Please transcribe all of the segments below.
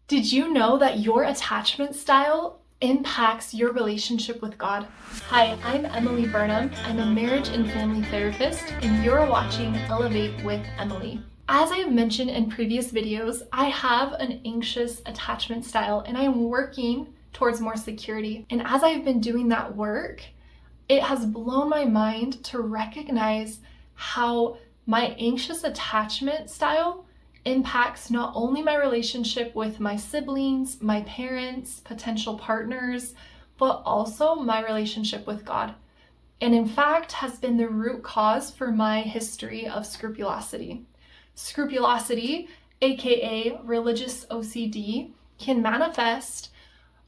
Did you know that your attachment style impacts your relationship with God? Hi, I'm Emily Burnham. I'm a marriage and family therapist, and you're watching Elevate with Emily. As I have mentioned in previous videos, I have an anxious attachment style, and I'm working towards more security. And as I've been doing that work, it has blown my mind to recognize how my anxious attachment style impacts not only my relationship with my siblings, my parents, potential partners, but also my relationship with God. And in fact, has been the root cause for my history of scrupulosity. Scrupulosity, aka religious OCD, can manifest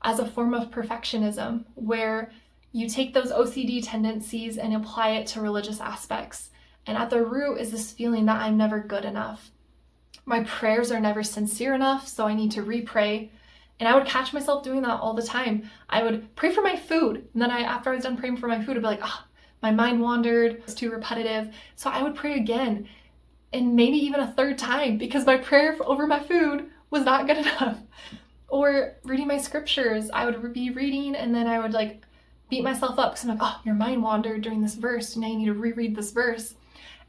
as a form of perfectionism, where you take those OCD tendencies and apply it to religious aspects. And at the root is this feeling that I'm never good enough. My prayers are never sincere enough, so I need to re-pray. And I would catch myself doing that all the time. I would pray for my food, and then after I was done praying for my food, I'd be like, my mind wandered, it's too repetitive. So I would pray again, and maybe even a third time, because my prayer over my food was not good enough. Or reading my scriptures, I would be reading, and then I would beat myself up, because I'm like, your mind wandered during this verse, now you need to reread this verse.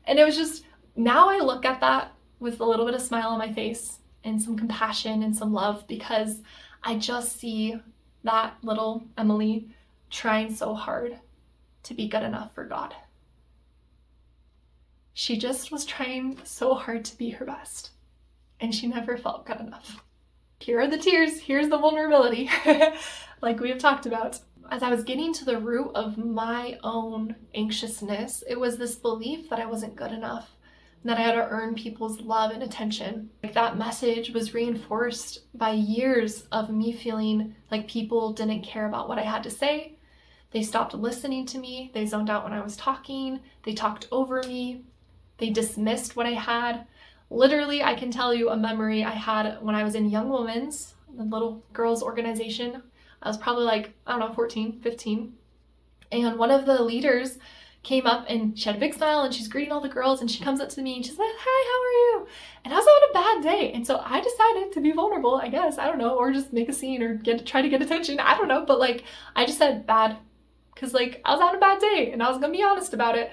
And it was just, now I look at that with a little bit of smile on my face and some compassion and some love, because I just see that little Emily trying so hard to be good enough for God. She just was trying so hard to be her best, and she never felt good enough. Here are the tears, here's the vulnerability, like we have talked about. As I was getting to the root of my own anxiousness, it was this belief that I wasn't good enough, that I had to earn people's love and attention. That message was reinforced by years of me feeling like people didn't care about what I had to say. They stopped listening to me. They zoned out when I was talking. They talked over me. They dismissed what I had. Literally, I can tell you a memory I had when I was in Young Women's, the little girls organization. I was probably 14, 15. And one of the leaders came up and she had a big smile and she's greeting all the girls, and she comes up to me and she's like, "Hi, how are you?" And I was having a bad day. And so I decided to be vulnerable, I guess, I don't know, or just make a scene or try to get attention. I don't know. But I just said bad, because I was having a bad day and I was going to be honest about it.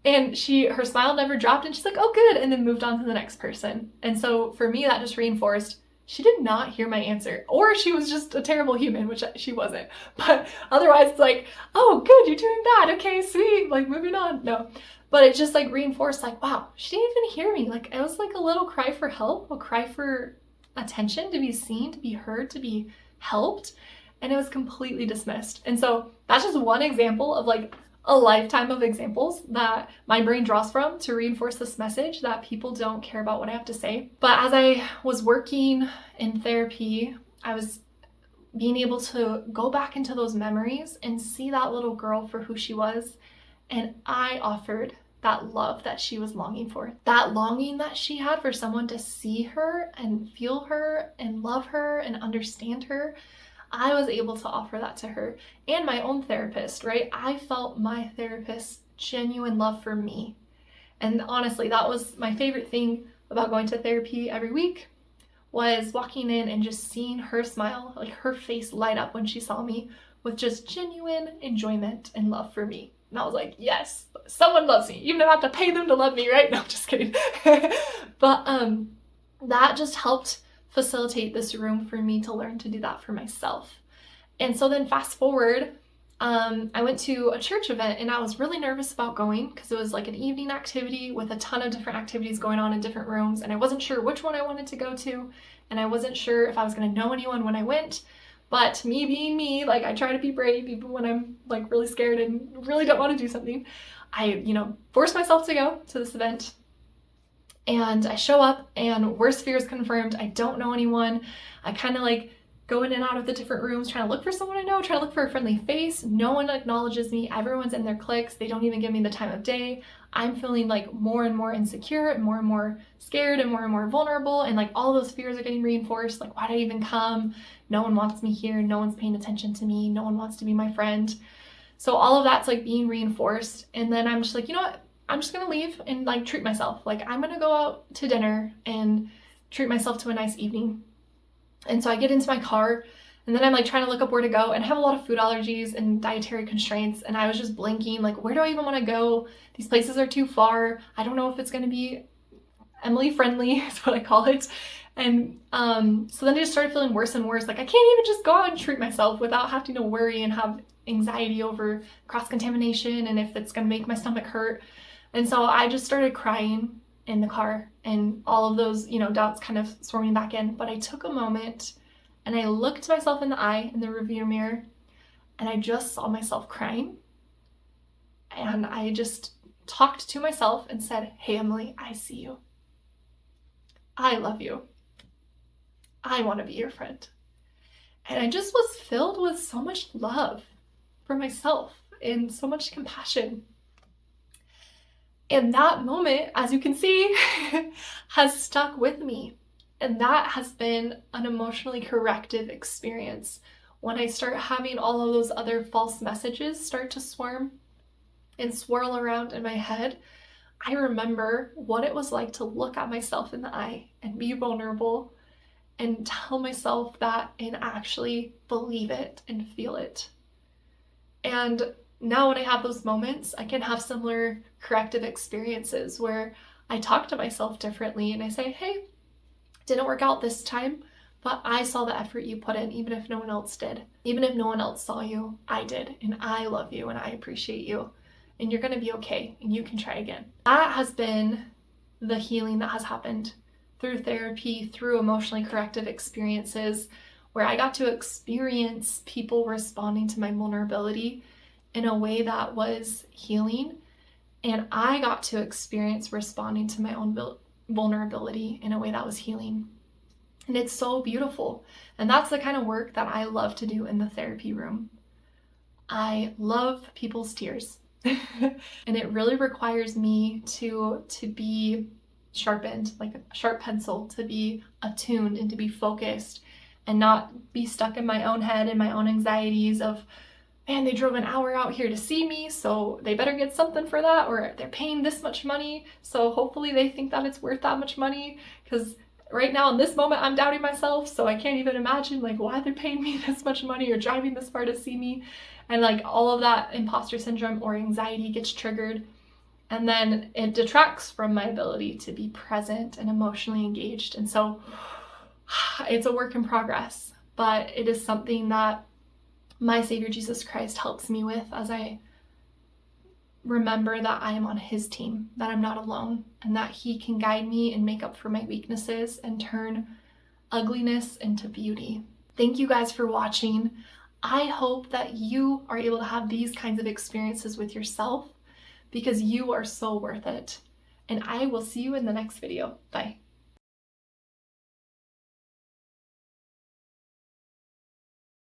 And her smile never dropped, and she's like, "Oh, good," and then moved on to the next person. And so for me, that just reinforced she did not hear my answer, or she was just a terrible human, which she wasn't. But otherwise, it's "Oh, good, you're doing bad. Okay, sweet. Moving on." No, but it just reinforced wow, she didn't even hear me. It was a little cry for help, a cry for attention, to be seen, to be heard, to be helped. And it was completely dismissed. And so that's just one example of a lifetime of examples that my brain draws from to reinforce this message that people don't care about what I have to say. But as I was working in therapy, I was being able to go back into those memories and see that little girl for who she was. And I offered that love that she was longing for, that longing that she had for someone to see her and feel her and love her and understand her. I was able to offer that to her, and my own therapist, right? I felt my therapist's genuine love for me. And honestly, that was my favorite thing about going to therapy every week, was walking in and just seeing her smile, her face light up when she saw me with just genuine enjoyment and love for me. And I was like, yes, someone loves me. Even if I have to pay them to love me, right? No, I'm just kidding. But that just helped facilitate this room for me to learn to do that for myself. And so then fast forward, I went to a church event, and I was really nervous about going because it was an evening activity with a ton of different activities going on in different rooms, and I wasn't sure which one I wanted to go to, and I wasn't sure if I was going to know anyone when I went. But me being me, I try to be brave even when I'm really scared and really don't want to do something. I forced myself to go to this event. And I show up, and worst fears confirmed. I don't know anyone. I kind of go in and out of the different rooms, trying to look for someone I know, trying to look for a friendly face. No one acknowledges me. Everyone's in their cliques. They don't even give me the time of day. I'm feeling more and more insecure and more scared and more vulnerable. And all those fears are getting reinforced. Why did I even come? No one wants me here. No one's paying attention to me. No one wants to be my friend. So all of that's being reinforced. And then I'm just you know what? I'm just gonna leave and treat myself. I'm gonna go out to dinner and treat myself to a nice evening. And so I get into my car, and then I'm like trying to look up where to go, and I have a lot of food allergies and dietary constraints, and I was just blinking, like, where do I even want to go? These places are too far. I don't know if it's going to be Emily friendly, is what I call it. And so then I just started feeling worse and worse. Like, I can't even just go out and treat myself without having to worry and have anxiety over cross-contamination and if it's going to make my stomach hurt. And so I just started crying in the car, and all of those, doubts kind of swarming back in. But I took a moment and I looked myself in the eye in the rearview mirror, and I just saw myself crying. And I just talked to myself and said, hey, Emily, I see you. I love you. I want to be your friend. And I just was filled with so much love for myself and so much compassion. And that moment, as you can see, has stuck with me. And that has been an emotionally corrective experience. When I start having all of those other false messages start to swarm and swirl around in my head, I remember what it was like to look at myself in the eye and be vulnerable and tell myself that and actually believe it and feel it. And now when I have those moments, I can have similar corrective experiences where I talk to myself differently and I say, hey, didn't work out this time, but I saw the effort you put in, even if no one else did. Even if no one else saw you, I did, and I love you and I appreciate you, and you're gonna be okay, and you can try again. That has been the healing that has happened through therapy, through emotionally corrective experiences, where I got to experience people responding to my vulnerability in a way that was healing, and I got to experience responding to my own vulnerability in a way that was healing. And it's so beautiful. And that's the kind of work that I love to do in the therapy room. I love people's tears. And it really requires me to be sharpened, like a sharp pencil, to be attuned and to be focused and not be stuck in my own head and my own anxieties of, man, they drove an hour out here to see me, so they better get something for that, or they're paying this much money, so hopefully they think that it's worth that much money, because right now in this moment I'm doubting myself, so I can't even imagine like why they're paying me this much money or driving this far to see me. And like all of that imposter syndrome or anxiety gets triggered, and then it detracts from my ability to be present and emotionally engaged. And so it's a work in progress, but it is something that my Savior Jesus Christ helps me with as I remember that I am on his team, that I'm not alone, and that he can guide me and make up for my weaknesses and turn ugliness into beauty. Thank you guys for watching. I hope that you are able to have these kinds of experiences with yourself, because you are so worth it. And I will see you in the next video. Bye.